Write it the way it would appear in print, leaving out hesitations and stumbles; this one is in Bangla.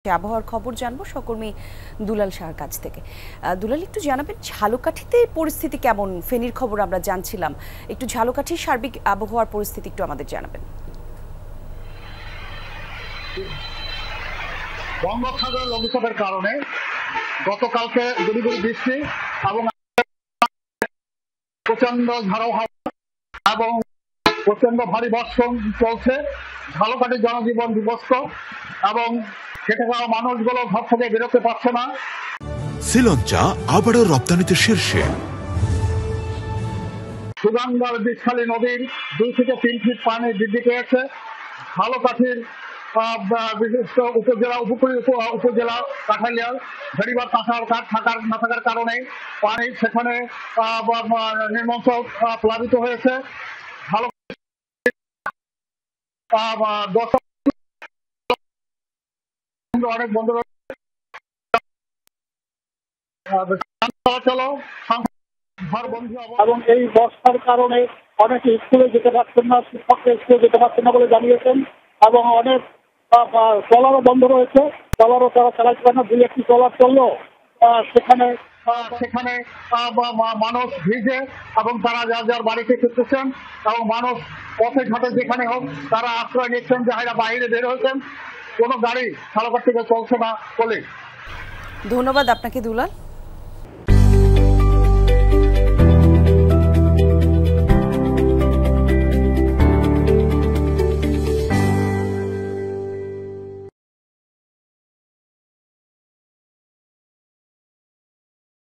আবহাওয়ার খবর জানবো সহকর্মী দুলাল শাহর কাছ থেকে। দুলাল, একটু জানাবেন ঝালকাঠিতে পরিস্থিতি কেমন? ফেনীর খবর আমরা জানছিলাম, একটু ঝালকাঠির সার্বিক আবহাওয়ার পরিস্থিতি একটু আমাদের জানাবেন। বঙ্গোপসাগর লঘুচাপের কারণে গতকালকে গুড়ি বৃষ্টি এবং প্রচন্ড ঝাড়ো হাওয়া এবং প্রচন্ড ভারী বর্ষণ চলছে। ঝালকাঠির জনজীবন বিধ্বস্ত এবং খেটে খাওয়া মানুষগুলো ঘর থেকে বেরোতে পারছে না। শ্রীলঙ্কা আবারও রপ্তানিতে শীর্ষে। সুগান্ধার বিষখালী নদীর 2 থেকে 3 ফিট পানি বৃদ্ধি পেয়েছে। ঝালকাঠির বিশিষ্ট উপজেলা উপজেলা কাঠালিয়ার ভেড়িবার থাকার না থাকার কারণে পানি সেখানে নির্মম প্লাবিত হয়েছে। অনেক বন্ধ চলাচল এবং এই বর্ষার কারণে অনেকে স্কুলে যেতে পারছেন না, শিক্ষকরা স্কুলে যেতে পারছেন না বলে জানিয়েছেন এবং অনেক ট্রলারও বন্ধ রয়েছে। ট্রলারও তারা চালাতে পারে না। 2-1টি ট্রলার চললো সেখানে মানুষ ভিজে এবং তারা যার যার বাড়িতে ফিরতেছেন এবং মানুষ পথে ঘাটে যেখানে হোক তারা আশ্রয় নিচ্ছেন, যারা বাইরে বের হয়েছেন। কোনো গাড়ি ঝালকাঠি থেকে চলছে না বলে। ধন্যবাদ আপনাকে দুলাল।